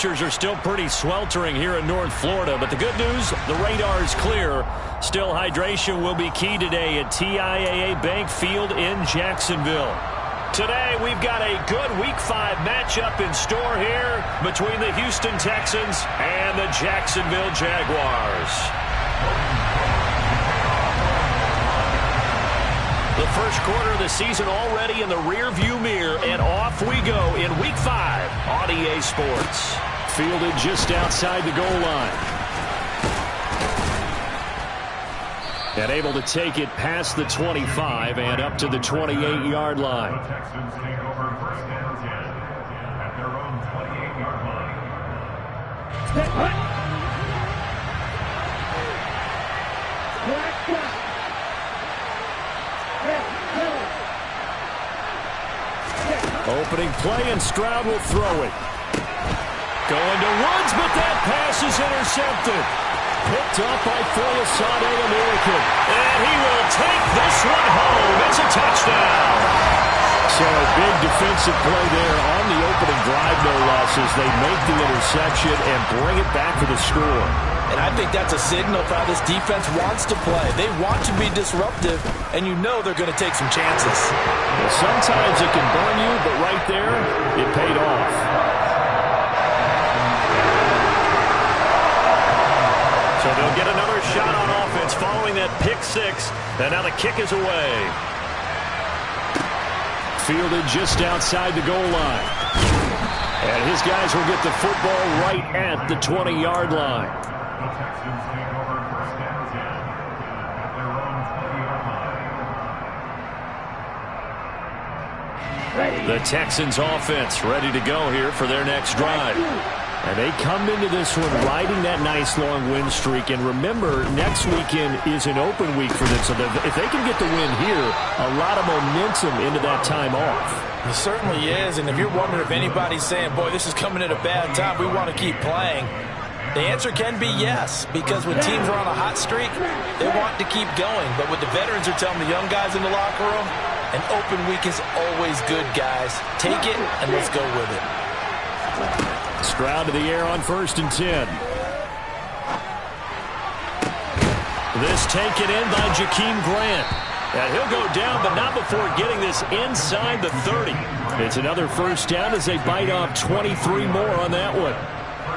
temperatures are still pretty sweltering here in North Florida, but the good news, the radar is clear. Still, hydration will be key today at TIAA Bank Field in Jacksonville. Today, we've got a good Week 5 matchup in store here between the Houston Texans and the Jacksonville Jaguars. The first quarter of the season already in the rearview mirror, and off we go in Week 5 on EA Sports. Fielded just outside the goal line. And able to take it past the 25 and up to the 28-yard line. The Texans take over first and 10 at their own 28-yard line. Opening play, and Stroud will throw it. Going to Woods, but that pass is intercepted. Picked up by Foyesade American. And he will take this one home. It's a touchdown. So a big defensive play there on the opening drive, no less, as they make the interception and bring it back for the score. And I think that's a signal for how this defense wants to play. They want to be disruptive, and you know they're going to take some chances. Well, sometimes it can burn you, but right there, it paid off. So they'll get another shot on offense following that pick six. And now the kick is away. Fielded just outside the goal line. And his guys will get the football right at the 20-yard line. The Texans take over first and 10 at their own 20-yard line. The Texans offense ready to go here for their next drive. And they come into this one riding that nice long win streak. And remember, next weekend is an open week for them. So if they can get the win here, a lot of momentum into that time off. It certainly is. And if you're wondering if anybody's saying, boy, this is coming at a bad time, we want to keep playing, the answer can be yes. Because when teams are on a hot streak, they want to keep going. But what the veterans are telling the young guys in the locker room, an open week is always good, guys. Take it and let's go with it. Stroud to the air on 1st and 10. This taken in by Jakeem Grant. And he'll go down, but not before getting this inside the 30. It's another first down as they bite off 23 more on that one.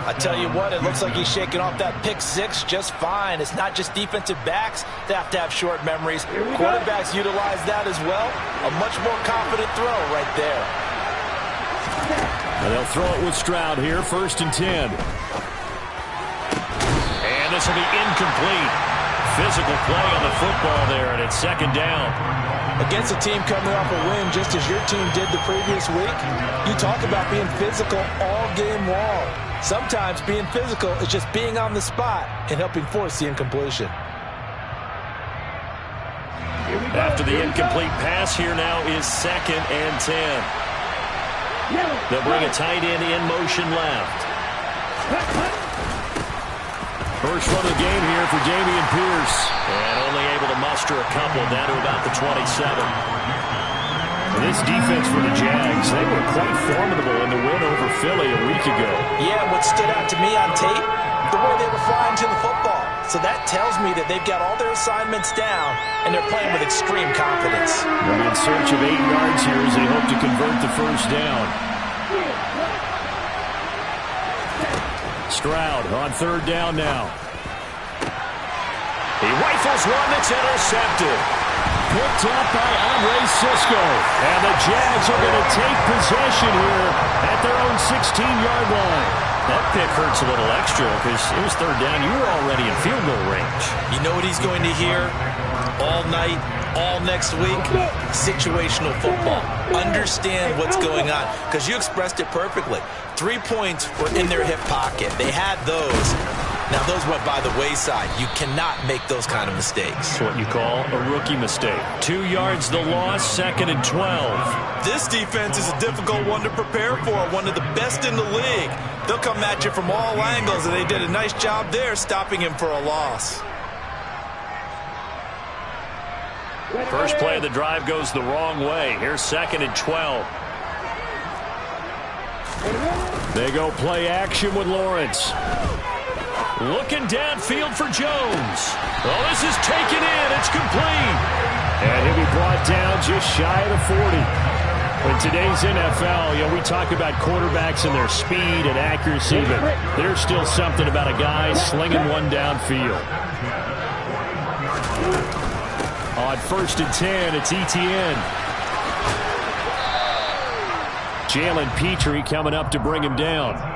I tell you what, it looks like he's shaking off that pick six just fine. It's not just defensive backs that have to have short memories. Quarterbacks utilize that as well. A much more confident throw right there. And they'll throw it with Stroud here, 1st and 10. And this will be incomplete. Physical play on the football there, and it's 2nd down. Against a team coming off a win just as your team did the previous week, you talk about being physical all game long. Sometimes being physical is just being on the spot and helping force the incompletion. After the incomplete pass, here now is 2nd and 10. They'll bring a tight end in motion left. First run of the game here for Dameon Pierce. And only able to muster a couple down to about the 27. This defense for the Jags, they were quite formidable in the win over Philly a week ago. Yeah, what stood out to me on tape, the way they were flying to the football. So that tells me that they've got all their assignments down, and they're playing with extreme confidence. They'll be in search of 8 yards here as they hope to convert the first down. Stroud on 3rd down now. He rifles one that's intercepted. Picked up by Andre Sisco. And the Jags are going to take possession here at their own 16-yard line. That pick hurts a little extra because it was 3rd down. You were already in field goal range. You know what he's going to hear all night, all next week? Situational football. Understand what's going on, because you expressed it perfectly. 3 points were in their hip pocket. They had those. Now, those went by the wayside. You cannot make those kind of mistakes. It's what you call a rookie mistake. 2 yards the loss, 2nd and 12. This defense is a difficult one to prepare for, one of the best in the league. They'll come at you from all angles, and they did a nice job there stopping him for a loss. First play of the drive goes the wrong way. Here's 2nd and 12. They go play action with Lawrence. Looking downfield for Jones. Oh, this is taken in. It's complete. And he'll be brought down just shy of the 40. In today's NFL, we talk about quarterbacks and their speed and accuracy, but there's still something about a guy slinging one downfield. On 1st and 10, it's Etienne. Jalen Petrie coming up to bring him down.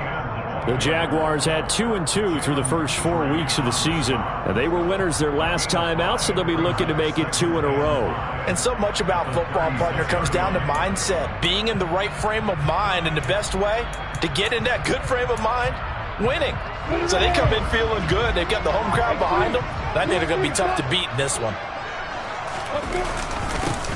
The Jaguars had 2-2 through the first 4 weeks of the season, and they were winners their last time out, so they'll be looking to make it 2 in a row. And so much about football, partner, comes down to mindset. Being in the right frame of mind, and the best way to get in that good frame of mind, winning. So they come in feeling good. They've got the home crowd behind them. I think they're going to be tough to beat in this one.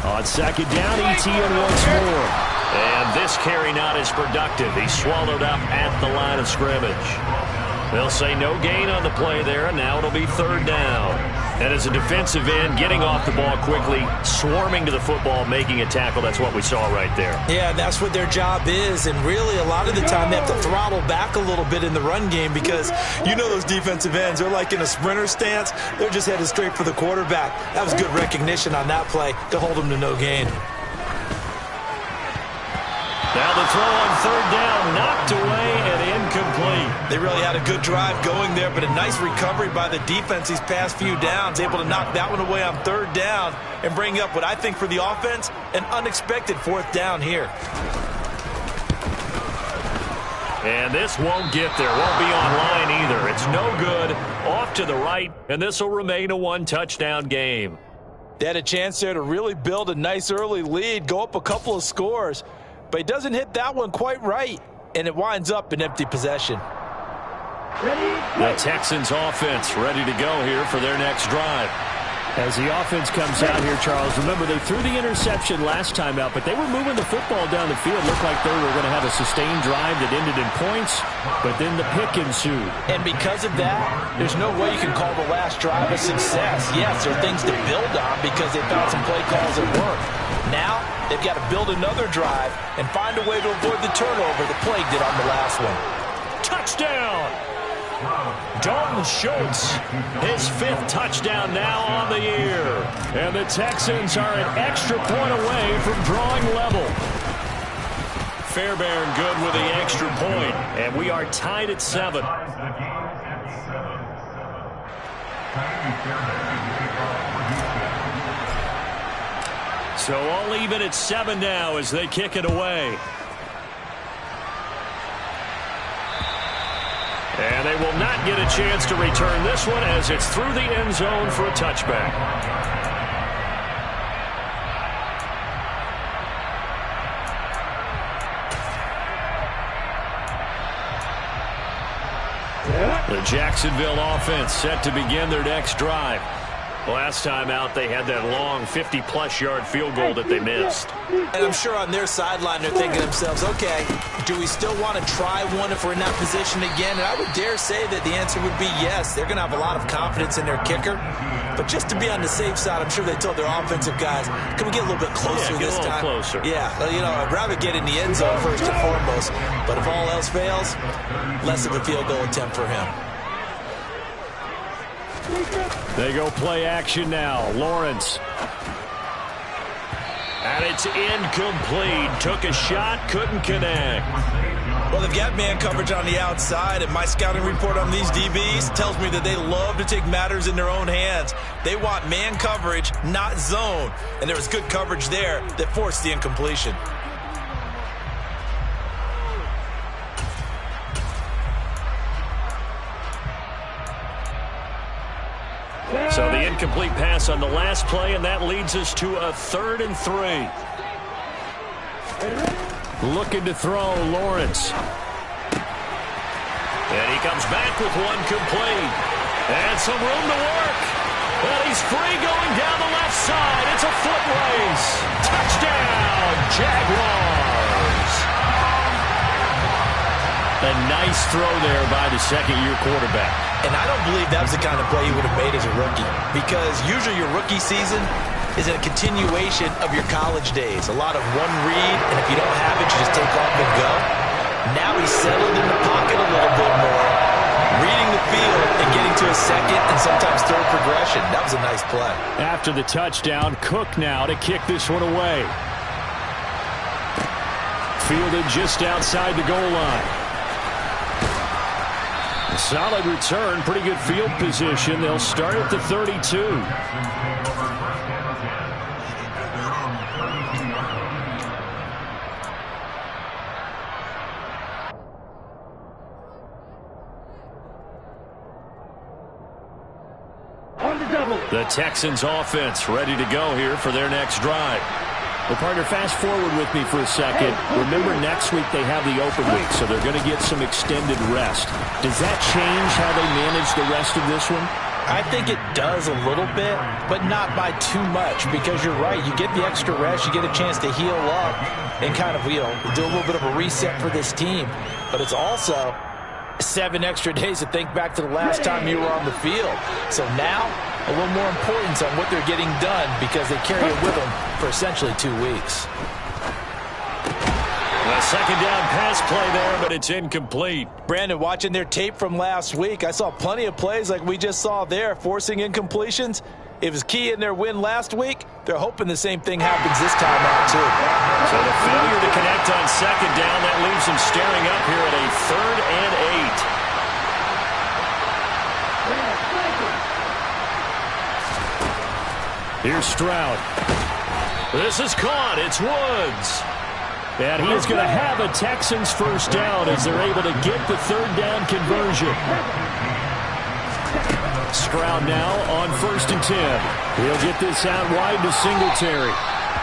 On 2nd down, Etienne once more. And this carry not as productive. He's swallowed up at the line of scrimmage. They'll say no gain on the play there, and now it'll be 3rd down. And as a defensive end, getting off the ball quickly, swarming to the football, making a tackle, that's what we saw right there. Yeah, that's what their job is, and really a lot of the time they have to throttle back a little bit in the run game because those defensive ends, they're like in a sprinter stance. They're just headed straight for the quarterback. That was good recognition on that play to hold them to no gain. Now the throw on 3rd down, knocked away and incomplete. They really had a good drive going there, but a nice recovery by the defense these past few downs, able to knock that one away on 3rd down and bring up what I think for the offense, an unexpected 4th down here. And this won't get there, won't be online either. It's no good, off to the right, and this will remain a 1-touchdown game. They had a chance there to really build a nice early lead, go up a couple of scores. But he doesn't hit that one quite right, and it winds up an empty possession. The Texans offense ready to go here for their next drive. As the offense comes out here, Charles, remember they threw the interception last time out, but they were moving the football down the field. Looked like they were going to have a sustained drive that ended in points, but then the pick ensued. And because of that, there's no way you can call the last drive a success. Yes, there are things to build on because they found some play calls that work. Now, they've got to build another drive and find a way to avoid the turnover the plague did on the last one. Touchdown! Dalton Schultz, his 5th touchdown now on the year. And the Texans are an extra point away from drawing level. Fairbairn good with the extra point, and we are tied at 7. So all even at 7 now as they kick it away. And they will not get a chance to return this one as it's through the end zone for a touchback. The Jacksonville offense set to begin their next drive. Last time out, they had that long 50-plus yard field goal that they missed. And I'm sure on their sideline they're thinking to themselves, okay, do we still want to try one if we're in that position again? And I would dare say that the answer would be yes. They're going to have a lot of confidence in their kicker. But just to be on the safe side, I'm sure they told their offensive guys, can we get a little bit closer this time? Closer. Yeah, I'd rather get in the end zone first and foremost. But if all else fails, less of a field goal attempt for him. They go play action now. Lawrence. And it's incomplete. Took a shot, couldn't connect. Well, they've got man coverage on the outside, and my scouting report on these DBs tells me that they love to take matters in their own hands. They want man coverage, not zone. And there was good coverage there that forced the incompletion. So the incomplete pass on the last play, and that leads us to a 3rd and 3. Looking to throw, Lawrence. And he comes back with one complete. And some room to work. Well, he's free going down the left side. It's a foot race. Touchdown, Jaguars. A nice throw there by the second-year quarterback. And I don't believe that was the kind of play he would have made as a rookie, because usually your rookie season is a continuation of your college days. A lot of one read, and if you don't have it, you just take off and go. Now he's settled in the pocket a little bit more, reading the field and getting to a second and sometimes third progression. That was a nice play. After the touchdown, Cook now to kick this one away. Fielded just outside the goal line. A solid return, pretty good field position. They'll start at the 32. The Texans offense ready to go here for their next drive. Well, partner, fast forward with me for a second. Remember, next week they have the open week, so they're going to get some extended rest. Does that change how they manage the rest of this one? I think it does a little bit, but not by too much, because you're right. You get the extra rest, you get a chance to heal up and kind of, do a little bit of a reset for this team. But it's also 7 extra days to think back to the last time you were on the field. So now, a little more importance on what they're getting done because they carry it with them for essentially 2 weeks. A second down pass play there, but it's incomplete. Brandon, watching their tape from last week, I saw plenty of plays like we just saw there, forcing incompletions. It was key in their win last week. They're hoping the same thing happens this time out, too. So the failure to connect on second down, that leaves them staring up here at a 3rd and 8. Here's Stroud. This is caught. It's Woods. And he is going to have a Texans first down as they're able to get the 3rd down conversion. Stroud now on 1st and 10. He'll get this out wide to Singletary.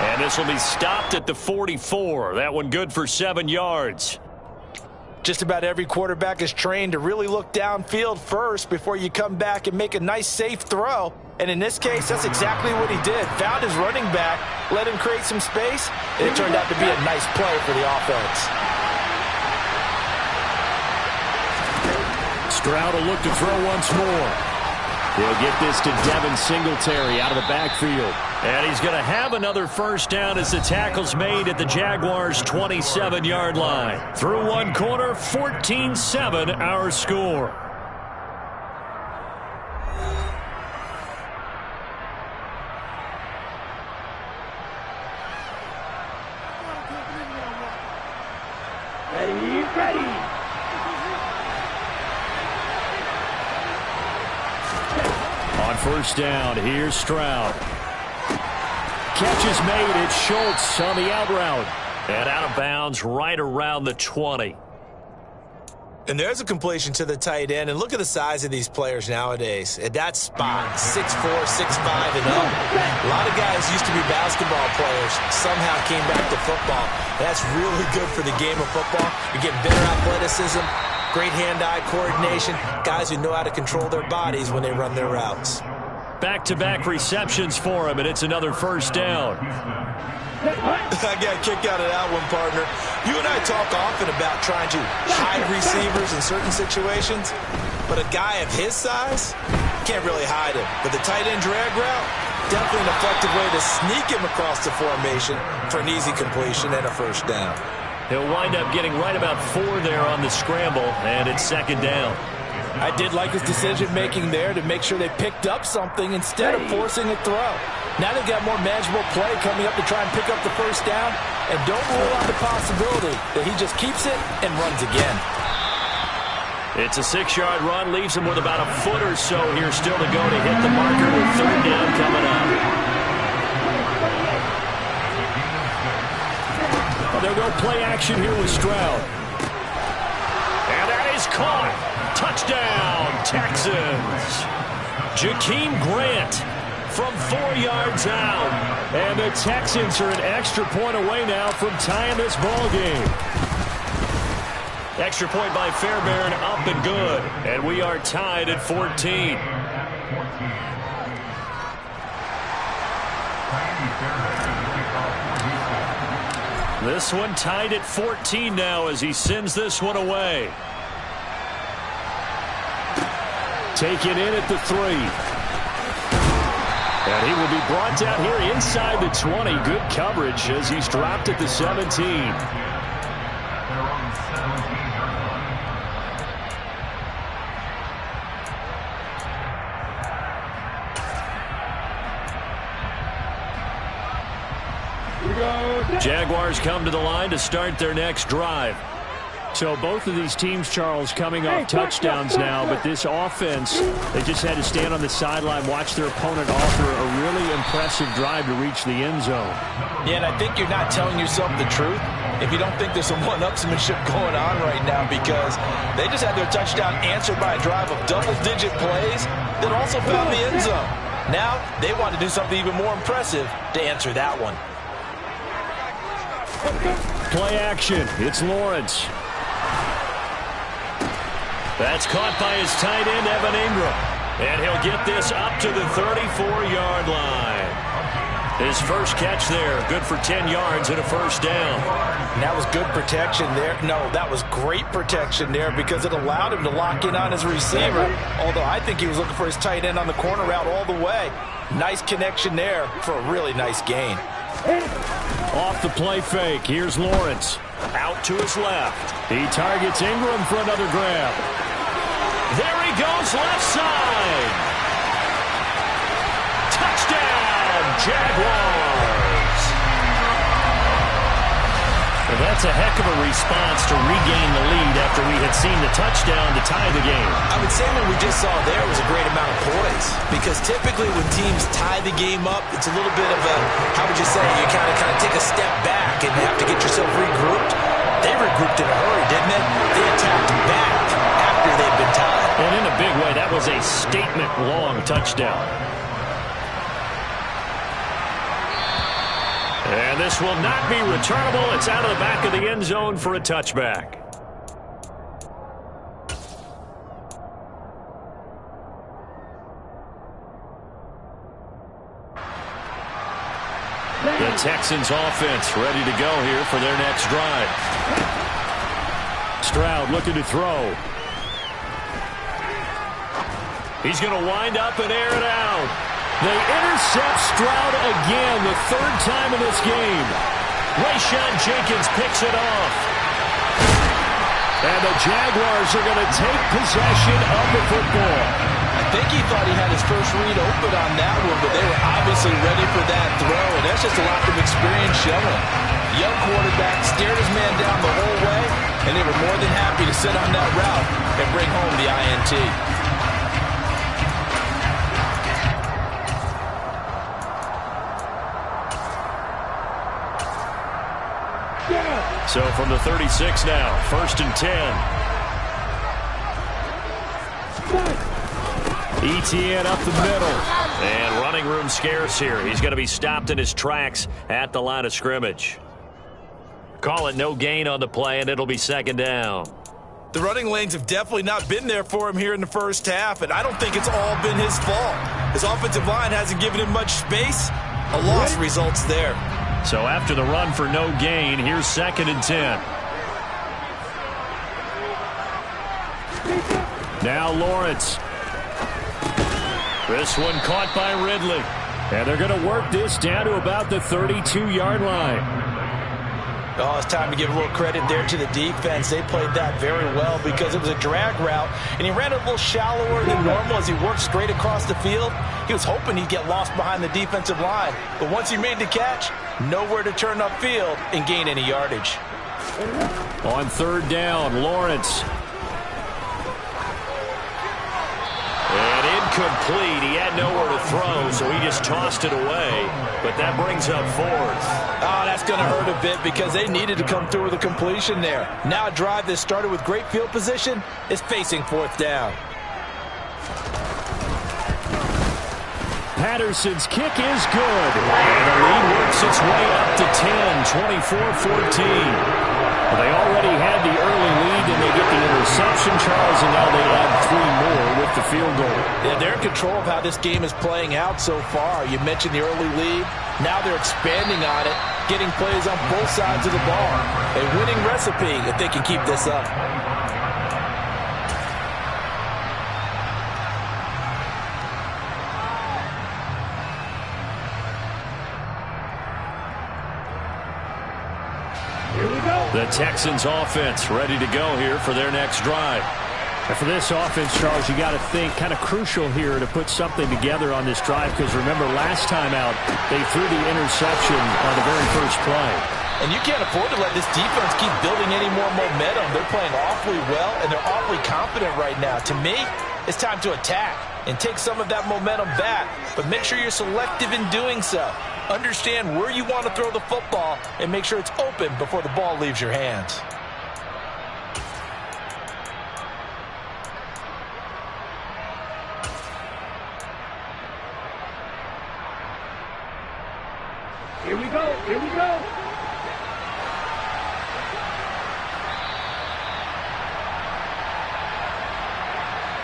And this will be stopped at the 44. That one good for 7 yards. Just about every quarterback is trained to really look downfield first before you come back and make a nice, safe throw. And in this case, that's exactly what he did. Found his running back, let him create some space, and it turned out to be a nice play for the offense. Stroud will look to throw once more. He'll get this to Devin Singletary out of the backfield. And he's going to have another first down as the tackle's made at the Jaguars' 27-yard line. Through one quarter, 14-7 our score. Ready. On first down, here's Stroud. Catch is made. It's Schultz on the out route. And out of bounds right around the 20. And there's a completion to the tight end. And look at the size of these players nowadays. At that spot, 6'4", 6'5", and up. A lot of guys used to be basketball players, somehow came back to football. That's really good for the game of football. You're getting better athleticism, great hand-eye coordination, guys who know how to control their bodies when they run their routes. Back-to-back receptions for him, and it's another first down. I got a kick out of that one, partner. You and I talk often about trying to hide receivers in certain situations, but a guy of his size can't really hide him. But the tight end drag route, definitely an effective way to sneak him across the formation for an easy completion and a first down. He'll wind up getting right about 4 there on the scramble, and it's second down. I did like his decision-making there to make sure they picked up something instead of forcing a throw. Now they've got more manageable play coming up to try and pick up the first down, and don't rule out the possibility that he just keeps it and runs again. It's a 6-yard run, leaves him with about a foot or so here still to go to hit the marker with third down coming up. Well, they'll go play action here with Stroud. And that is caught. Touchdown, Texans. Jakeem Grant from 4 yards out. And the Texans are an extra point away now from tying this ball game. Extra point by Fairbairn, up and good. And we are tied at 14. This one tied at 14 now as he sends this one away. Taken in at the 3. And he will be brought down here inside the 20. Good coverage as he's dropped at the 17. Jaguars come to the line to start their next drive. So both of these teams, Charles, coming off touchdowns now, but this offense, they just had to stand on the sideline, watch their opponent offer a really impressive drive to reach the end zone. Yeah, and I think you're not telling yourself the truth if you don't think there's some one-upsmanship going on right now, because they just had their touchdown answered by a drive of double-digit plays that also found the end zone. Now they want to do something even more impressive to answer that one. Play action. It's Lawrence. That's caught by his tight end, Evan Ingram. And he'll get this up to the 34-yard line. His first catch there, good for 10 yards and a first down. And that was good protection there. No, that was great protection there because it allowed him to lock in on his receiver. Although I think he was looking for his tight end on the corner route all the way. Nice connection there for a really nice gain. Off the play fake, here's Lawrence. Out to his left. He targets Ingram for another grab. There he goes, left side. Touchdown, Jaguars. Well, that's a heck of a response to regain the lead after we had seen the touchdown to tie the game. I would say what we just saw there was a great amount of poise, because typically when teams tie the game up, it's a little bit of a, how would you say, you kind of take a step back and have to get yourself regrouped. They regrouped in a hurry, didn't it? They attacked back after they'd been tied. And in a big way, that was a statement-long touchdown. And this will not be returnable. It's out of the back of the end zone for a touchback. The Texans offense ready to go here for their next drive. Stroud looking to throw. He's going to wind up and air it out. They intercept Stroud again, the third time in this game. Rayshon Jenkins picks it off. And the Jaguars are going to take possession of the football. I think he thought he had his first read open on that one, but they were obviously ready for that throw, and that's just a lack of experience showing. Young quarterback stared his man down the whole way, and they were more than happy to sit on that route and bring home the INT. So from the 36 now, 1st and 10. Etienne up the middle. And running room scarce here. He's going to be stopped in his tracks at the line of scrimmage. Call it no gain on the play, and it'll be 2nd down. The running lanes have definitely not been there for him here in the first half, and I don't think it's all been his fault. His offensive line hasn't given him much space. A loss results there. So after the run for no gain, here's 2nd and 10. Now Lawrence. This one caught by Ridley. And they're going to work this down to about the 32-yard line. Oh, it's time to give a little credit there to the defense. They played that very well because it was a drag route, and he ran a little shallower than normal as he worked straight across the field. He was hoping he'd get lost behind the defensive line, but once he made the catch, nowhere to turn upfield and gain any yardage. On 3rd down, Lawrence. And incomplete. He had nowhere to throw, so he just tossed it away. But that brings up 4th. Oh, that's going to hurt a bit because they needed to come through with a completion there. Now a drive that started with great field position is facing 4th down. Patterson's kick is good. And the lead works its way up to 10, 24-14. Well, they already had the early lead, and they get the interception, Charles, and now they add 3 more with the field goal. Yeah, they're in control of how this game is playing out so far. You mentioned the early lead. Now they're expanding on it, getting plays on both sides of the ball. A winning recipe if they can keep this up. The Texans offense ready to go here for their next drive. And for this offense, Charles, you got to think kind of crucial here to put something together on this drive, because remember last time out they threw the interception on the very first play. And you can't afford to let this defense keep building any more momentum. They're playing awfully well, and they're awfully confident right now. To me, it's time to attack and take some of that momentum back, but make sure you're selective in doing so. Understand where you want to throw the football and make sure it's open before the ball leaves your hands. Here we go. Here we go.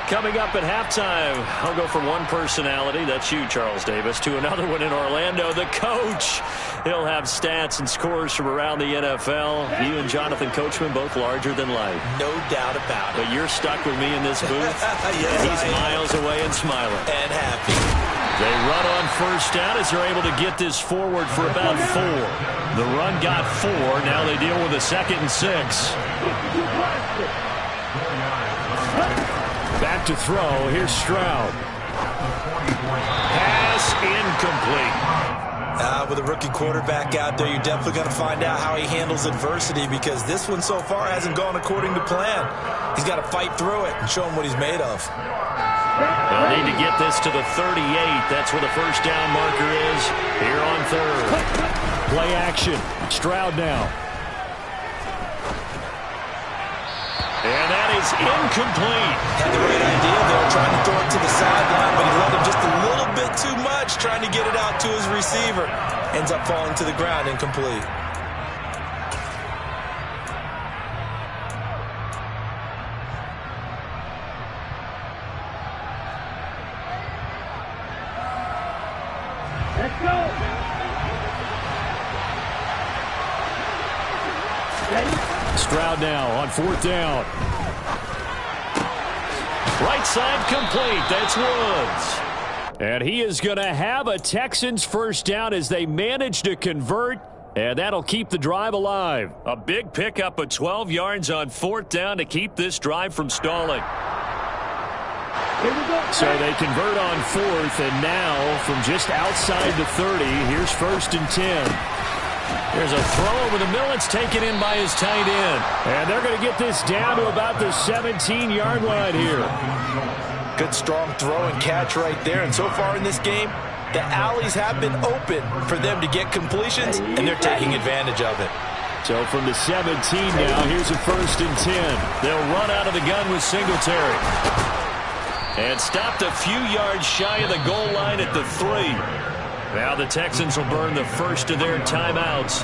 Coming up at halftime, I'll go from one personality, that's you, Charles Davis, to another one in Orlando, the coach. He'll have stats and scores from around the NFL. You and Jonathan Coachman, both larger than life. No doubt about it. But you're stuck with me in this booth. Yes, he's miles away and smiling. And happy. They run on first down as they're able to get this forward for about 4. The run got 4. Now they deal with a 2nd and 6. Back to throw. Here's Stroud. Pass incomplete. With a rookie quarterback out there, you're definitely going to find out how he handles adversity, because this one so far hasn't gone according to plan. He's got to fight through it and show him what he's made of. They'll need to get this to the 38. That's where the first down marker is here on 3rd. Play action. Stroud now. And that is incomplete. Had the right idea there, trying to throw it to the sideline, but he let him just a little bit too much, trying to get it out to his receiver. Ends up falling to the ground, incomplete. Let's go. Stroud now on 4th down. Right side complete. That's Woods. And he is going to have a Texans first down as they manage to convert, and that'll keep the drive alive. A big pickup of 12 yards on 4th down to keep this drive from stalling. So they convert on 4th, and now from just outside the 30, here's 1st and 10. There's a throw over the middle. It's taken in by his tight end. And they're going to get this down to about the 17-yard line here. Good strong throw and catch right there. And so far in this game, the alleys have been open for them to get completions, and they're taking advantage of it. So from the 17 now, here's a 1st and 10. They'll run out of the gun with Singletary. And stopped a few yards shy of the goal line at the 3. Now the Texans will burn the first of their timeouts,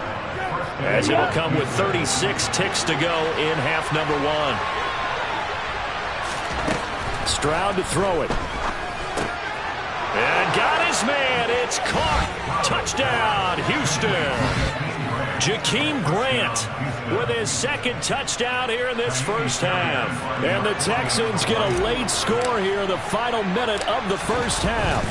as it'll come with 36 ticks to go in half number 1. Stroud to throw it. And got his man. It's caught. Touchdown, Houston. Jakeem Grant with his 2nd touchdown here in this first half. And the Texans get a late score here in the final minute of the first half.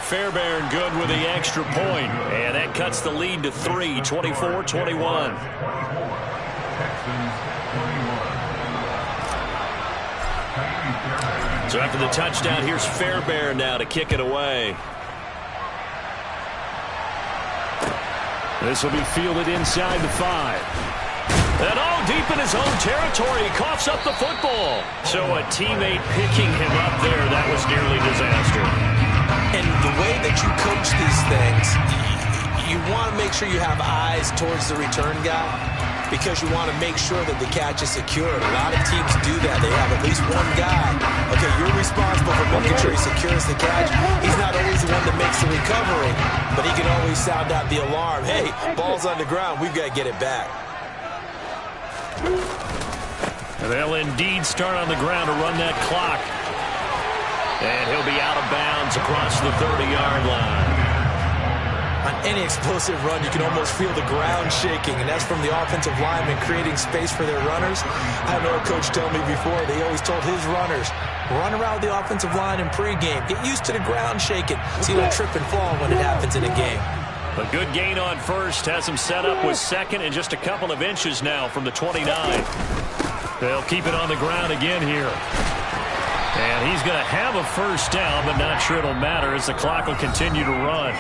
Fairbairn good with the extra point. And that cuts the lead to 3, 24-21. So after the touchdown, here's Fairbairn now to kick it away. This will be fielded inside the 5. And all deep in his own territory, he coughs up the football. So a teammate picking him up there, that was nearly disaster. And the way that you coach these things, you want to make sure you have eyes towards the return guy, because you want to make sure that the catch is secured. A lot of teams do that. They have at least one guy. Okay, you're responsible for making sure he secures the catch. He's not always the one that makes the recovery, but he can always sound out the alarm. Hey, ball's on the ground. We've got to get it back. And they'll indeed start on the ground to run that clock. And he'll be out of bounds across the 30-yard line. On any explosive run, you can almost feel the ground shaking, and that's from the offensive linemen creating space for their runners. I know a coach told me before, they always told his runners, run around the offensive line in pregame. Get used to the ground shaking so you don't trip and fall when it happens in a game. A good gain on first has him set up with 2nd and just a couple of inches now from the 29. They'll keep it on the ground again here. And he's going to have a first down, but not sure it'll matter as the clock will continue to run.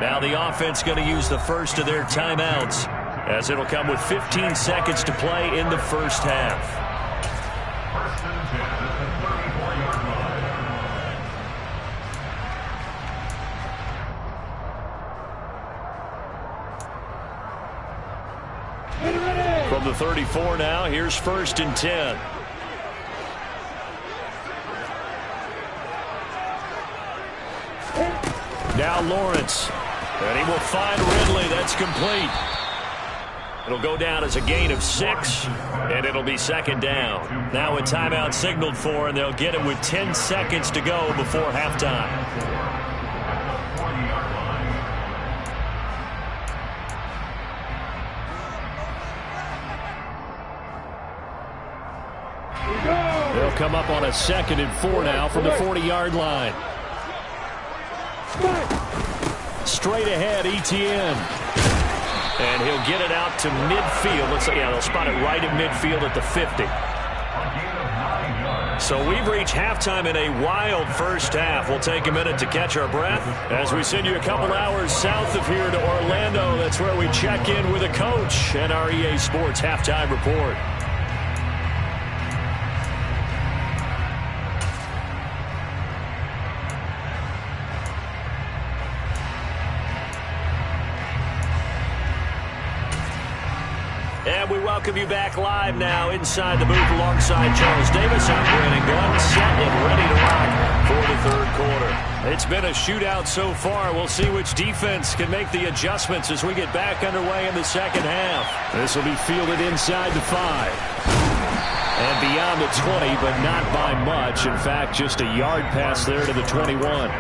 Now the offense going to use the first of their timeouts, as it'll come with 15 seconds to play in the first half. First and 10 at the 34-yard line. From the 34 now, here's first and 10. Now Lawrence, and he will find Ridley. That's complete. It'll go down as a gain of 6, and it'll be second down. Now a timeout signaled for, and they'll get it with 10 seconds to go before halftime. They'll come up on a 2nd and 4 now from the 40-yard line. Straight ahead, Etienne. And he'll get it out to midfield. Let's say, yeah, they'll spot it right at midfield at the 50. So we've reached halftime in a wild first half. We'll take a minute to catch our breath as we send you a couple hours south of here to Orlando. That's where we check in with a coach and our EA Sports halftime report. And we welcome you back live now inside the booth alongside Charles Davis. I'm Brandon Gunn, set and ready to rock for the third quarter. It's been a shootout so far. We'll see which defense can make the adjustments as we get back underway in the second half. This will be fielded inside the 5. And beyond the 20, but not by much. In fact, just a yard pass there to the 21.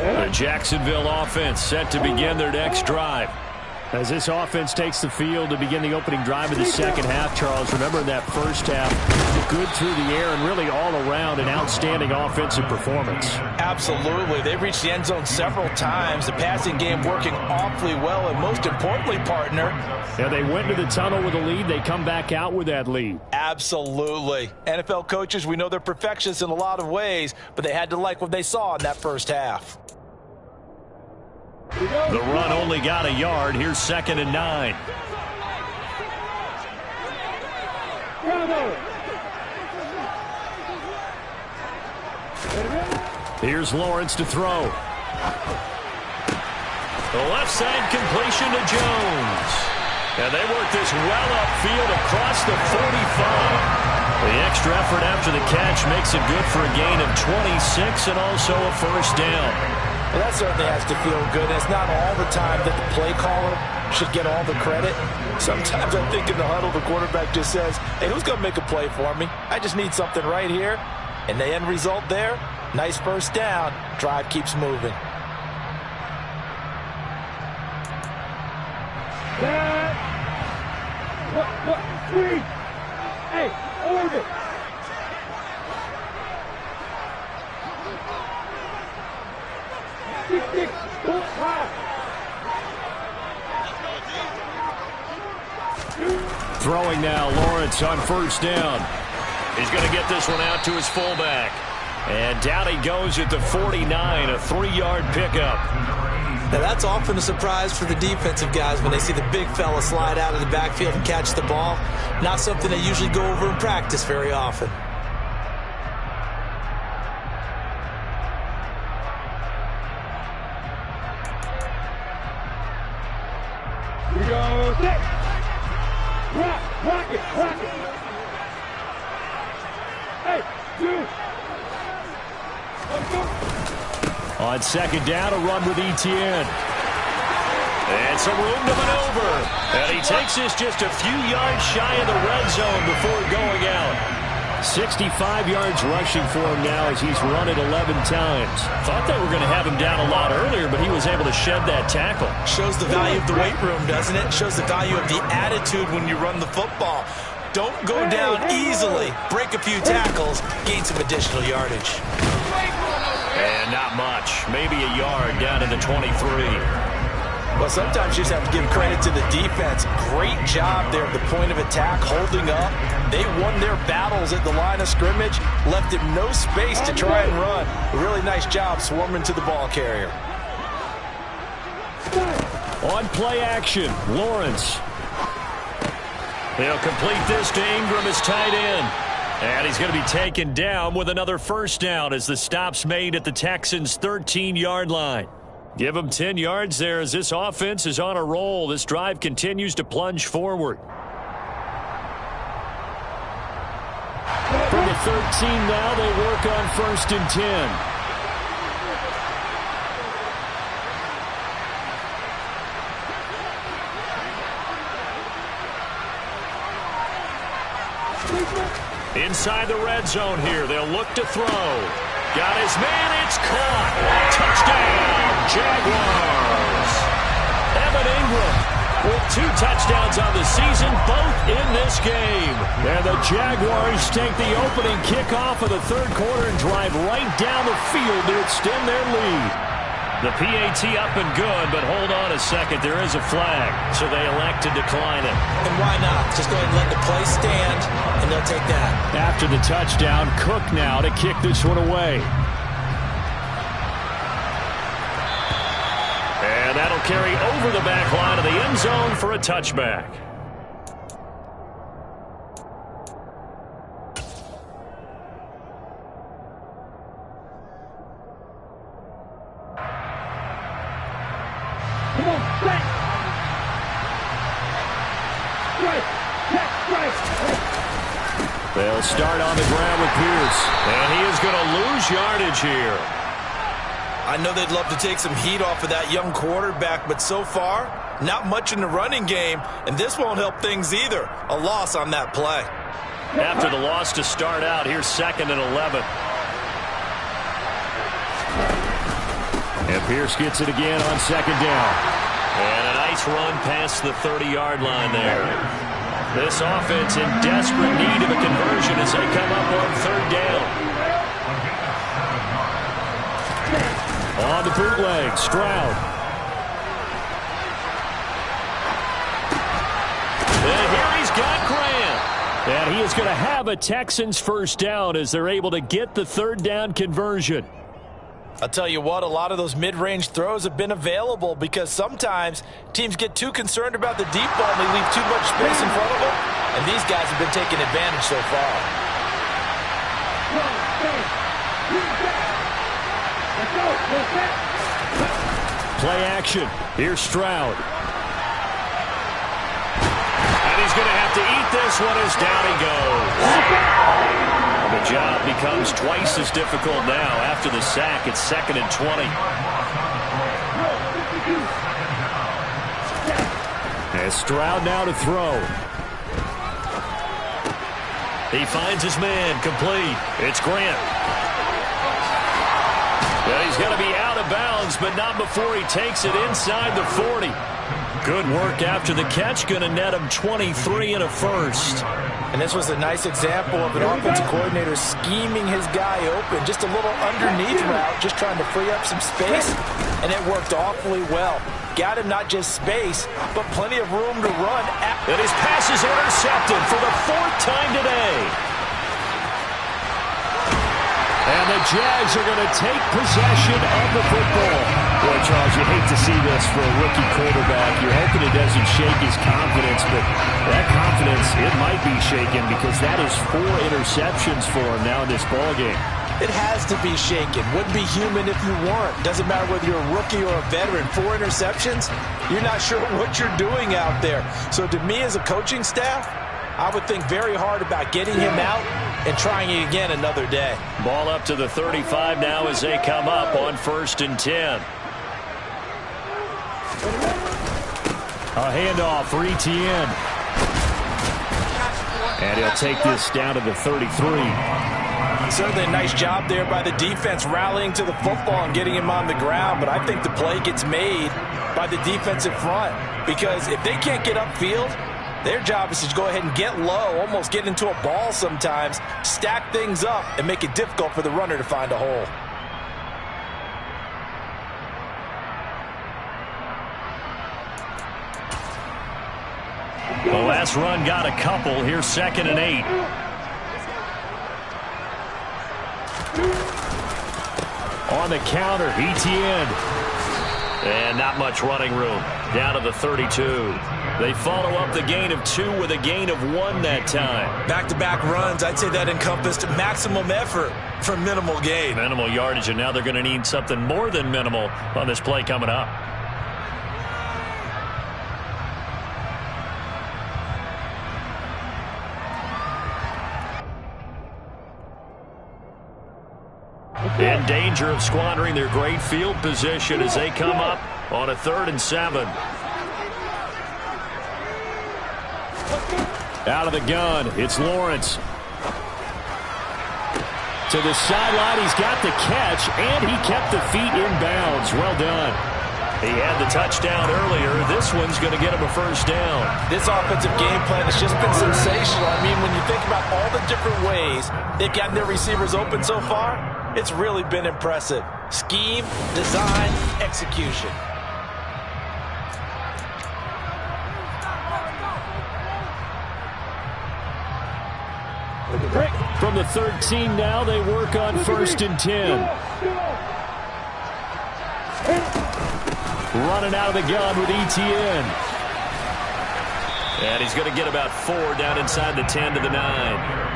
The Jacksonville offense set to begin their next drive. As this offense takes the field to begin the opening drive of the second half, Charles, remember in that first half, good through the air and really all around an outstanding offensive performance. Absolutely. They reached the end zone several times. The passing game working awfully well, and most importantly, partner. Yeah, they went into the tunnel with a lead. They come back out with that lead. Absolutely. NFL coaches, we know they're perfectionists in a lot of ways, but they had to like what they saw in that first half. The run only got a yard. Here's 2nd and 9. Here's Lawrence to throw. The left side completion to Jones. And they work this well upfield across the 45. The extra effort after the catch makes it good for a gain of 26 and also a first down. Well, that certainly has to feel good. And it's not all the time that the play caller should get all the credit. Sometimes I think in the huddle, the quarterback just says, hey, who's going to make a play for me? I just need something right here. And the end result there, nice first down. Drive keeps moving. Three. Hey, order. Throwing now, Lawrence on first down. He's going to get this one out to his fullback. And down he goes at the 49, a 3-yard pickup. Now that's often a surprise for the defensive guys when they see the big fella slide out of the backfield and catch the ball. Not something they usually go over in practice very often. Here we go, six. Rock it. Hey, 2. Let's go. On second down, a run with Etienne. And some room to maneuver. And he takes this just a few yards shy of the red zone before going out. 65 yards rushing for him now as he's run it 11 times. Thought they were going to have him down a lot earlier, but he was able to shed that tackle. Shows the value of the weight room, doesn't it? Shows the value of the attitude when you run the football. Don't go down easily. Break a few tackles, gain some additional yardage. And not much. Maybe a yard down to the 23. Well, sometimes you just have to give credit to the defense. Great job there at the point of attack, holding up. They won their battles at the line of scrimmage, left him no space to try and run. A really nice job swarming to the ball carrier. On play action, Lawrence. He'll complete this to Ingram as tight end. And he's going to be taken down with another first down as the stop's made at the Texans' 13-yard line. Give them 10 yards there as this offense is on a roll. This drive continues to plunge forward. From the 13 now, they work on 1st and 10. Inside the red zone here, they'll look to throw. Got his man, it's caught. Touchdown, Jaguars. Evan Ingram with 2 touchdowns on the season, both in this game. And the Jaguars take the opening kickoff of the 3rd quarter and drive right down the field to extend their lead. The PAT up and good, but hold on a second. There is a flag, so they elect to decline it. And why not? Just go ahead and let the play stand, and they'll take that. After the touchdown, Cook now to kick this one away. And that'll carry over the back line of the end zone for a touchback. Come on, straight. Straight. They'll start on the ground with Pierce. And he is going to lose yardage here. I know they'd love to take some heat off of that young quarterback, but so far, not much in the running game, and this won't help things either. A loss on that play. After the loss to start out, here's 2nd and 11. And Pierce gets it again on 2nd down. And a nice run past the 30-yard line there. This offense in desperate need of a conversion as they come up on 3rd down. On the bootleg, Stroud. And here he's got Grant. And he is going to have a Texans first down as they're able to get the 3rd down conversion. I'll tell you what, a lot of those mid-range throws have been available because sometimes teams get too concerned about the deep ball and they leave too much space in front of them. And these guys have been taking advantage so far. Play action. Here's Stroud. And he's going to have to eat this one as down he goes. The job becomes twice as difficult now. After the sack, it's 2nd and 20. And Stroud now to throw. He finds his man, complete. It's Grant. Well, he's going to be out of bounds, but not before he takes it inside the 40. Good work after the catch, going to net him 23 and a first. And this was a nice example of an offensive coordinator scheming his guy open. Just a little underneath route, just trying to free up some space. And it worked awfully well. Got him not just space, but plenty of room to run. And his pass is intercepted for the 4th time today. And the Jags are going to take possession of the football. Boy, Charles, you hate to see this for a rookie quarterback. You're hoping it doesn't shake his confidence, but that confidence, it might be shaken because that is 4 interceptions for him now in this ballgame. It has to be shaken. Wouldn't be human if you weren't. Doesn't matter whether you're a rookie or a veteran. 4 interceptions, you're not sure what you're doing out there. So to me as a coaching staff, I would think very hard about getting him out and trying it again another day. Ball up to the 35 now as they come up on 1st and 10. A handoff for Etienne. And he'll take this down to the 33. Certainly a nice job there by the defense rallying to the football and getting him on the ground, but I think the play gets made by the defensive front because if they can't get upfield, their job is to go ahead and get low, almost get into a ball sometimes, stack things up, and make it difficult for the runner to find a hole. The last run got a couple. Here's 2nd and 8. On the counter, Etienne. And not much running room. Down to the 32. They follow up the gain of 2 with a gain of 1 that time. Back-to-back runs, I'd say that encompassed maximum effort for minimal gain. Minimal yardage, and now they're going to need something more than minimal on this play coming up. In danger of squandering their great field position as they come up on a 3rd and 7. Out of the gun, it's Lawrence. To the sideline, he's got the catch, and he kept the feet in bounds. Well done. He had the touchdown earlier. This one's going to get him a 1st down. This offensive game plan has just been sensational. I mean, when you think about all the different ways they've gotten their receivers open so far, it's really been impressive. Scheme, design, execution. From the 13 now, they work on 1st and 10. Running out of the gun with Etienne. And he's going to get about 4 down inside the 10 to the 9.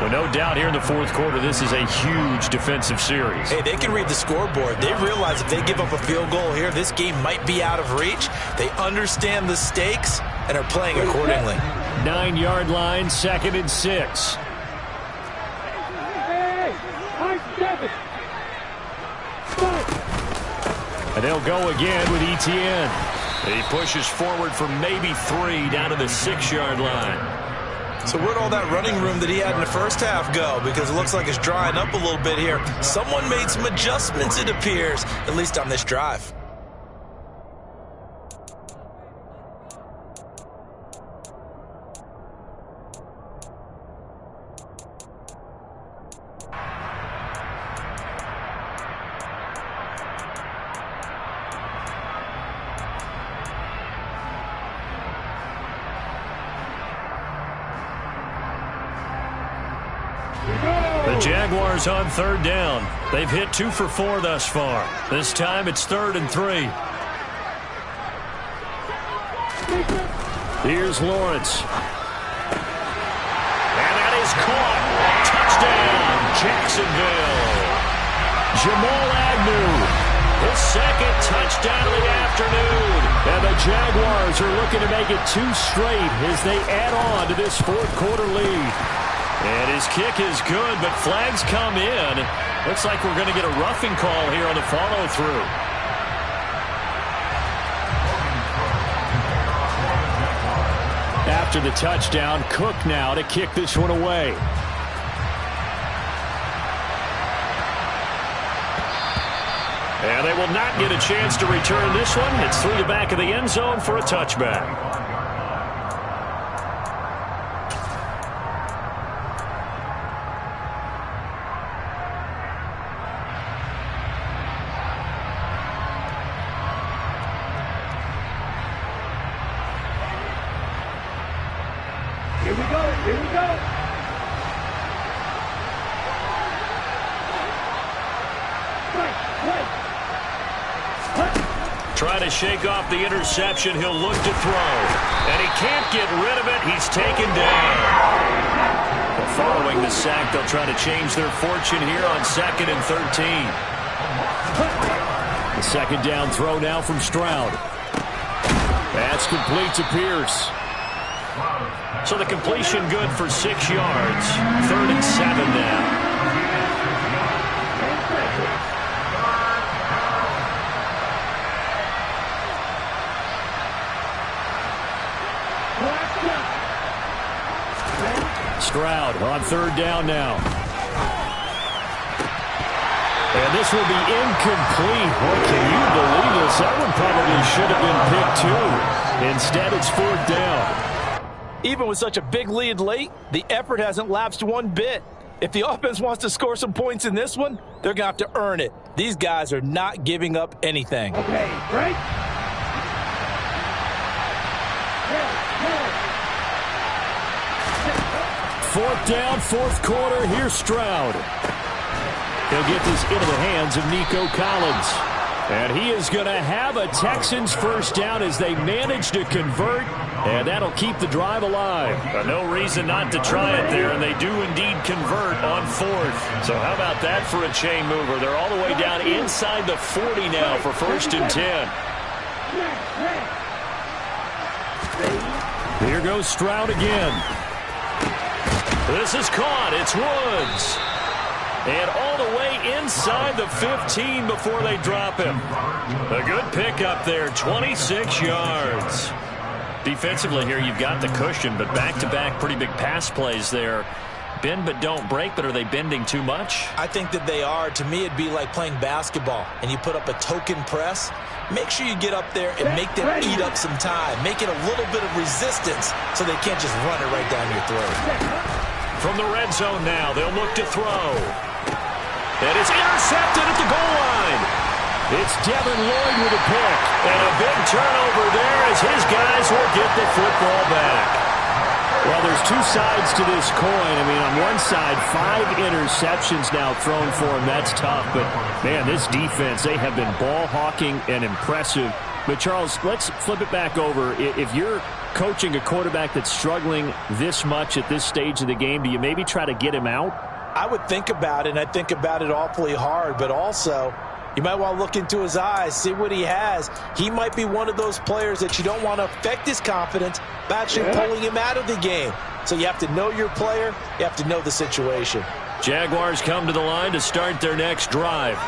Well, no doubt here in the 4th quarter, this is a huge defensive series. Hey, they can read the scoreboard. They realize if they give up a field goal here, this game might be out of reach. They understand the stakes and are playing accordingly. 9-yard line, 2nd and 6. And they'll go again with Etienne. He pushes forward for maybe 3 down to the 6-yard line. So where'd all that running room that he had in the first half go? Because it looks like it's drying up a little bit here. Someone made some adjustments, it appears, at least on this drive. The Jaguars on 3rd down. They've hit 2 for 4 thus far. This time it's 3rd and 3. Here's Lawrence. And that is caught. Touchdown, Jacksonville. Jamal Agnew. His 2nd touchdown of the afternoon. And the Jaguars are looking to make it 2 straight as they add on to this 4th quarter lead. And his kick is good, but flags come in. Looks like we're going to get a roughing call here on the follow-through. After the touchdown, Cook now to kick this one away. And they will not get a chance to return this one. It's through the back of the end zone for a touchback. Here we go. Here we go. Trying to shake off the interception. He'll look to throw. And he can't get rid of it. He's taken down. Well, following the sack, they'll try to change their fortune here on 2nd and 13. The 2nd down throw now from Stroud. That's complete to Pierce. So the completion good for 6 yards. 3rd and 7 now. Stroud on third down now. And this will be incomplete. Boy, can you believe this? That one probably should have been picked too. Instead, it's fourth down. Even with such a big lead late, the effort hasn't lapsed one bit. If the offense wants to score some points in this one, they're going to have to earn it. These guys are not giving up anything. Okay, break. Fourth down, fourth quarter. Here's Stroud. He'll get this into the hands of Nico Collins. And he is going to have a Texans first down as they manage to convert. And that'll keep the drive alive. No reason not to try it there, and they do indeed convert on fourth. So how about that for a chain mover? They're all the way down inside the 40 now for first and 10. Here goes Stroud again. This is caught. It's Woods. And all the way inside the 15 before they drop him. A good pickup there, 26 yards. Defensively here, you've got the cushion, but back-to-back pretty big pass plays there. Bend but don't break, but are they bending too much? I think that they are. To me, it'd be like playing basketball, and you put up a token press. Make sure you get up there and make them eat up some time. Make it a little bit of resistance so they can't just run it right down your throat. From the red zone now, they'll look to throw. And it's intercepted at the goal line. It's Devin Lloyd with a pick. And a big turnover there as his guys will get the football back. Well, there's two sides to this coin. I mean, on one side, 5 interceptions now thrown for him. That's tough. But, man, this defense, they have been ball hawking and impressive. But, Charles, let's flip it back over. If you're coaching a quarterback that's struggling this much at this stage of the game, do you maybe try to get him out? I would think about it, and I think about it awfully hard. But also, you might want to look into his eyes, see what he has. He might be one of those players that you don't want to affect his confidence by actually pulling him out of the game. So you have to know your player. You have to know the situation. Jaguars come to the line to start their next drive.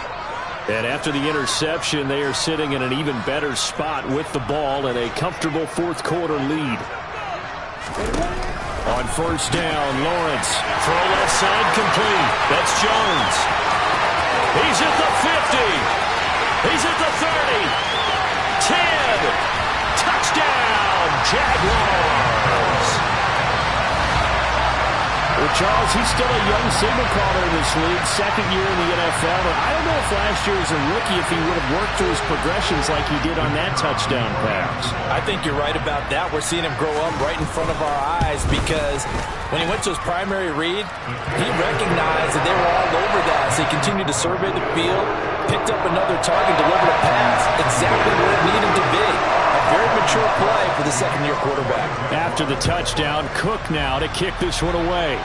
And after the interception, they are sitting in an even better spot with the ball and a comfortable fourth quarter lead. On first down, Lawrence. Throw left side complete. That's Jones. He's at the 50. He's at the 30. 10. Touchdown, Jaguars. Well, Charles, he's still a young signal caller in this league, second year in the NFL. But I don't know if last year as a rookie, if he would have worked through his progressions like he did on that touchdown pass. I think you're right about that. We're seeing him grow up right in front of our eyes because when he went to his primary read, he recognized that they were all over that. So he continued to survey the field, picked up another target, delivered a pass exactly where it needed to be. A very mature play for the second-year quarterback. After the touchdown, Cook now to kick this one away.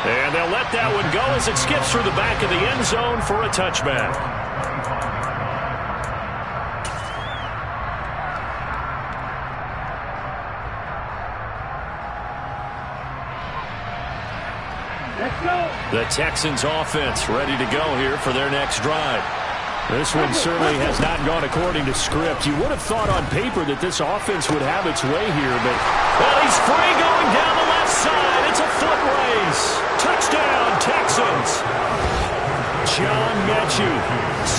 And they'll let that one go as it skips through the back of the end zone for a touchback. Let's go. The Texans offense ready to go here for their next drive. This one certainly has not gone according to script. You would have thought on paper that this offense would have its way here, but well, he's free going down the left side. It's a foot race. Touchdown, Texans. John Mechie,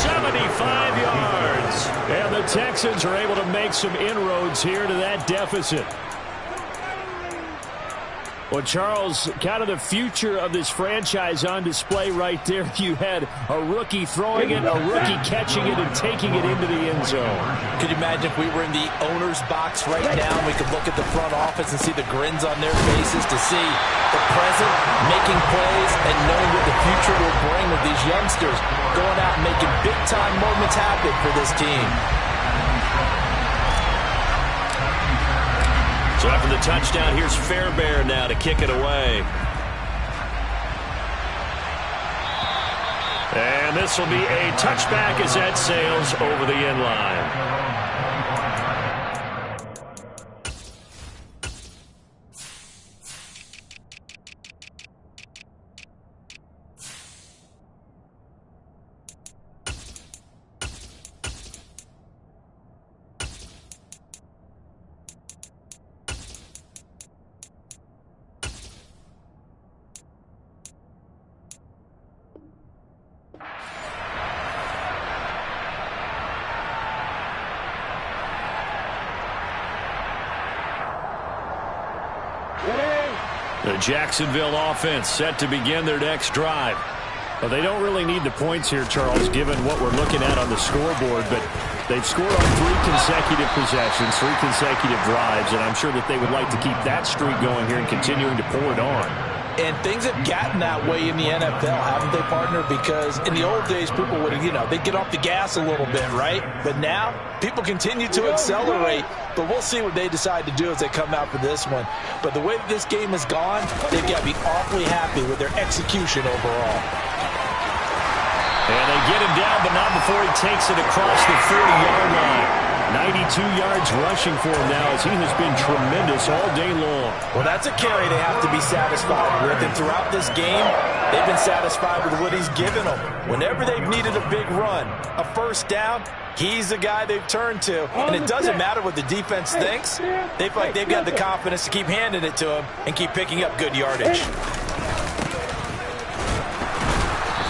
75 yards. And the Texans are able to make some inroads here to that deficit. Well, Charles, kind of the future of this franchise on display right there. You had a rookie throwing it, a rookie catching it, and taking it into the end zone. Could you imagine if we were in the owner's box right now and we could look at the front office and see the grins on their faces to see the present making plays and knowing what the future will bring with these youngsters going out and making big-time moments happen for this team. So after the touchdown, here's Fairbairn now to kick it away. And this will be a touchback as that sails over the end line. The Jacksonville offense set to begin their next drive. Well, they don't really need the points here, Charles, given what we're looking at on the scoreboard, but they've scored on 3 consecutive possessions, 3 consecutive drives, and I'm sure that they would like to keep that streak going here and continuing to pour it on. And things have gotten that way in the NFL, haven't they, partner? Because in the old days, people would, they'd get off the gas a little bit, right? But now, people continue to accelerate. But we'll see what they decide to do as they come out for this one. But the way that this game has gone, they've got to be awfully happy with their execution overall. And they get him down, but not before he takes it across the 40-yard line. 92 yards rushing for him now as he has been tremendous all day long. Well, that's a carry they have to be satisfied with. And throughout this game, they've been satisfied with what he's given them. Whenever they've needed a big run, a first down, he's the guy they've turned to. And it doesn't matter what the defense thinks. They feel like they've got the confidence to keep handing it to him and keep picking up good yardage.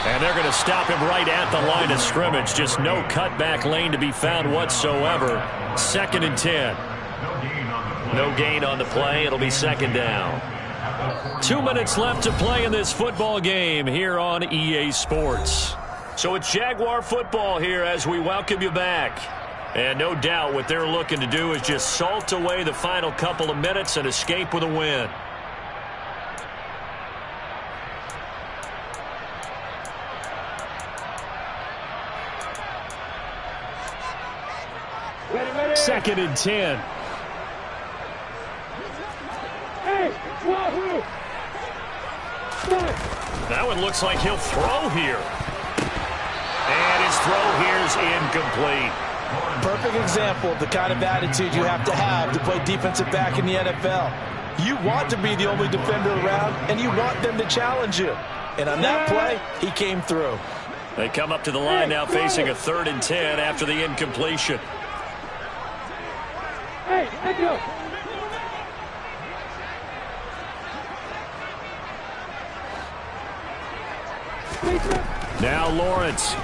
And they're going to stop him right at the line of scrimmage. Just no cutback lane to be found whatsoever. 2nd and 10. No gain on the play. It'll be 2nd down. 2 minutes left to play in this football game here on EA Sports. So it's Jaguar football here as we welcome you back. And no doubt what they're looking to do is just salt away the final couple of minutes and escape with a win. Ready. 2nd and 10. Hey, Wahoo! That one looks like he'll throw here. And his throw here is incomplete. Perfect example of the kind of attitude you have to play defensive back in the NFL. You want to be the only defender around, and you want them to challenge you. And on that play, he came through. They come up to the line now facing a 3rd and 10 after the incompletion. Hey, let's go. Now Lawrence.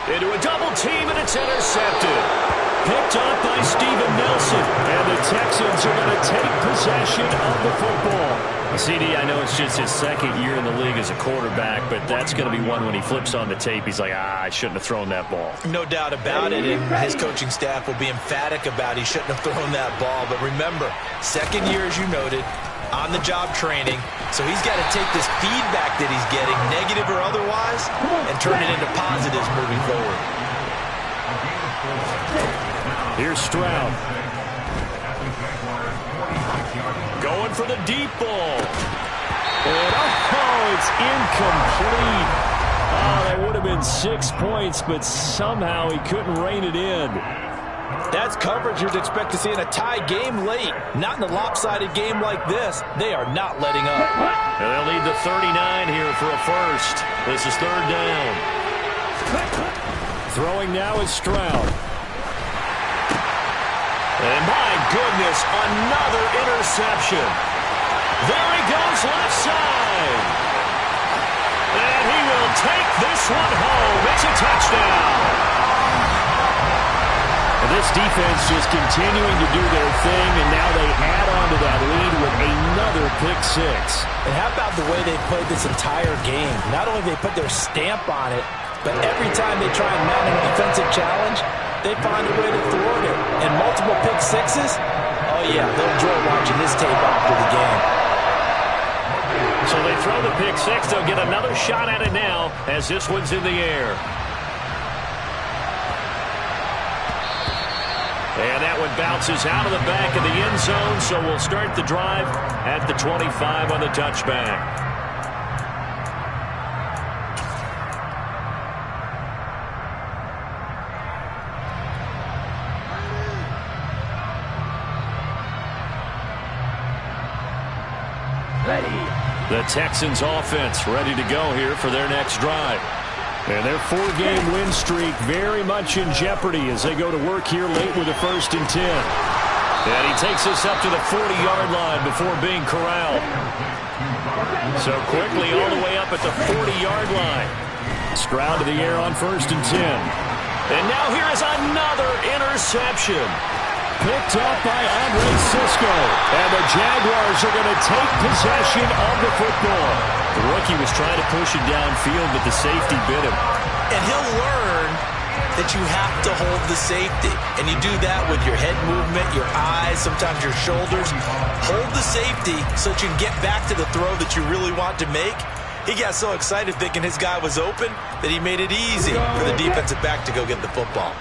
Into a double team, and it's intercepted. Picked up by Steven Nelson. And the Texans are going to take possession of the football. CD, I know it's just his 2nd year in the league as a quarterback, but that's going to be one when he flips on the tape. He's like, I shouldn't have thrown that ball. No doubt about it, and his coaching staff will be emphatic about he shouldn't have thrown that ball. But remember, 2nd year, as you noted, on-the-job training, so he's got to take this feedback that he's getting, negative or otherwise, and turn it into positives moving forward. Here's Stroud. Going for the deep ball. And it's incomplete. Oh, that would have been 6 points, but somehow he couldn't rein it in. That's coverage you'd expect to see in a tie game late. Not in a lopsided game like this. They are not letting up. And they'll need the 39 here for a first. This is 3rd down. Throwing now is Stroud. And my goodness, another interception. There he goes left side. And he will take this one home. It's a touchdown. This defense just continuing to do their thing, and now they add on to that lead with another pick 6. And how about the way they played this entire game? Not only they put their stamp on it, but every time they try and mount an offensive challenge, they find a way to thwart it. And multiple pick 6s, oh yeah, they'll enjoy watching this tape after the game. So they throw the pick 6. They'll get another shot at it now as this one's in the air. And that one bounces out of the back of the end zone, so we'll start the drive at the 25 on the touchback. The Texans offense ready to go here for their next drive. And their 4-game win streak very much in jeopardy as they go to work here late with a 1st and 10. And he takes us up to the 40-yard line before being corralled. So quickly all the way up at the 40-yard line. Stroud to the air on 1st and 10. And now here is another interception. Picked up by Andre Sisco. And the Jaguars are going to take possession of the football. The rookie was trying to push it downfield, but the safety bit him. And he'll learn that you have to hold the safety. And you do that with your head movement, your eyes, sometimes your shoulders. Hold the safety so that you can get back to the throw that you really want to make. He got so excited thinking his guy was open that he made it easy for the defensive back to go get the football.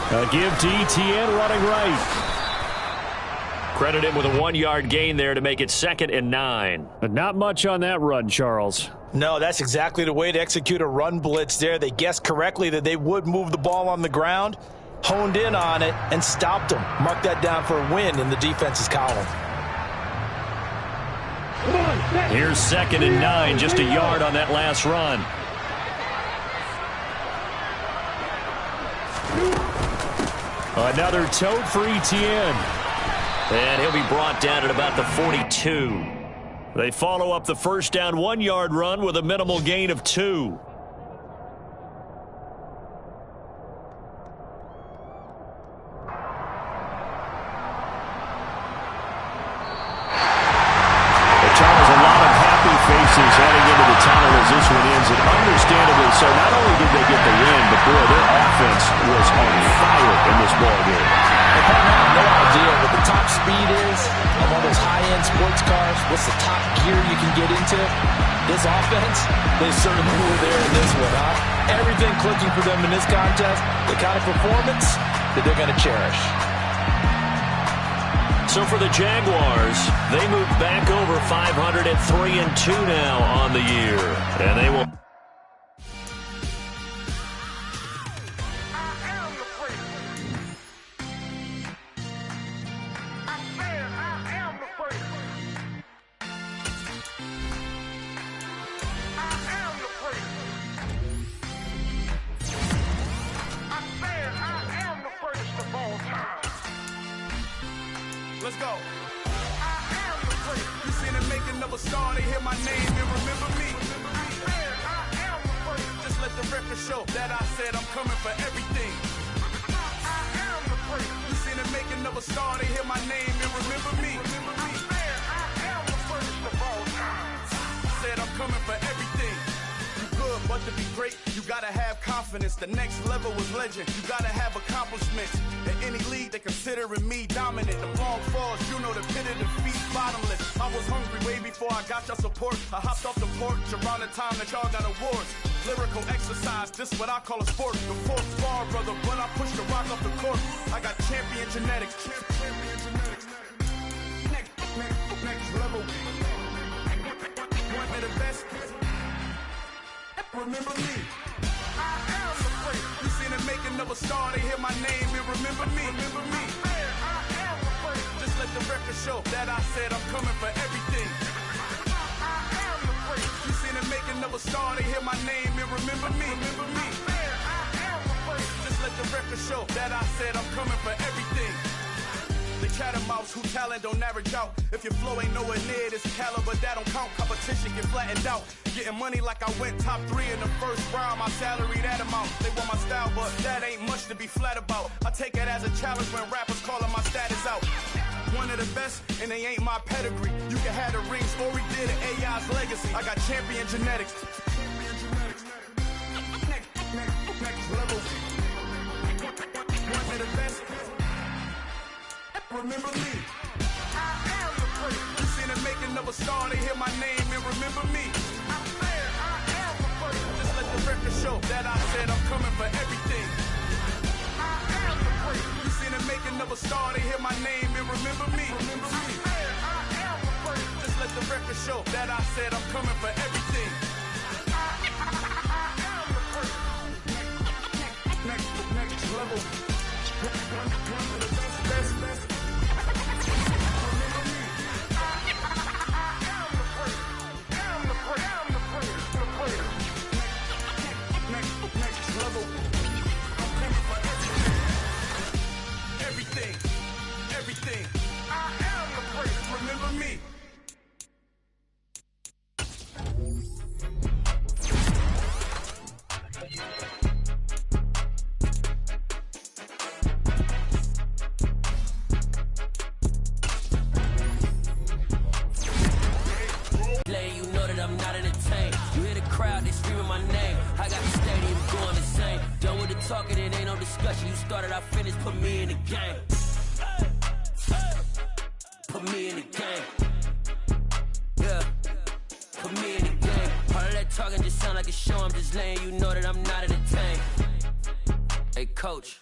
A give to ETN running right. Credit him with a 1-yard gain there to make it 2nd and 9. But not much on that run, Charles. No, that's exactly the way to execute a run blitz there. They guessed correctly that they would move the ball on the ground, honed in on it, and stopped them. Mark that down for a win in the defense's column. Here's 2nd and 9, just a yard on that last run. Another tote for ETN. And he'll be brought down at about the 42. They follow up the first down 1-yard run with a minimal gain of 2. Faces heading into the tunnel as this one ends, and understandably so. Not only did they get the win, but boy, their offense was on fire in this ball game. I have no idea what the top speed is of all those high-end sports cars. What's the top gear you can get into? This offense, they certainly were there in this one, huh? Everything clicking for them in this contest, the kind of performance that they're going to cherish. So for the Jaguars, they move back over 500 at 3-2 now on the year. And they will... Let's go. I am the great. You seen the making of a star, they hear my name and remember me. I am the great. Just let the record show that I said I'm coming for everything. I am the great. You seen the making of a star, they hear my name and remember me. I am the first of all time. Said I'm coming for everything. You good, but to be great, you gotta have confidence. The next level was legend. You gotta have accomplishments. In any league, they considering me dominant. The long falls, you know the pit of defeat, bottomless. I was hungry way before I got your support. I hopped off the porch around the time that y'all got awards. Lyrical exercise, this what I call a sport. The fourth bar, brother, when I push the rock off the court. I got champion genetics. Champion genetics. Next level. One of the best. Remember me. I am the great. You seen the making of a star, they hear my name and remember me. Remember me. I am the great. Just let the record show that I said I'm coming for everything. I am the great. You seen the making of a star, they hear my name and remember me. Remember me. I am the great. Just let the record show that I said I'm coming for everything. The chattermouths who talent don't average out. If your flow ain't nowhere near this caliber, that don't count. Competition get flattened out. Getting money like I went top 3 in the first round. My salary that amount. They want my style, but that ain't much to be flat about. I take it as a challenge when rappers calling my status out. One of the best, and they ain't my pedigree. You can have the rings, or we did it, AI's legacy. I got champion genetics. Next level. One of the best. Remember me. I am the great. You seen the making of a star, they hear my name and remember me. I said I am the first. Just let the record show that I said I'm coming for everything. I am the great. You seen the making of a star, they hear my name and remember me. Remember me. I said I am the first. Just let the record show that I said I'm coming for everything. I am the first. Next level. One of the best. Everything. I am the great. Remember me. not entertained. You hear the crowd, they screaming my name. I got the stadium going insane. Done with the talking, it ain't no discussion. You started, I finished, put me in the game. Put me in the game. Yeah. Put me in the game. All of that talking just sound like a show. I'm just letting you know that I'm not entertained. Hey, coach.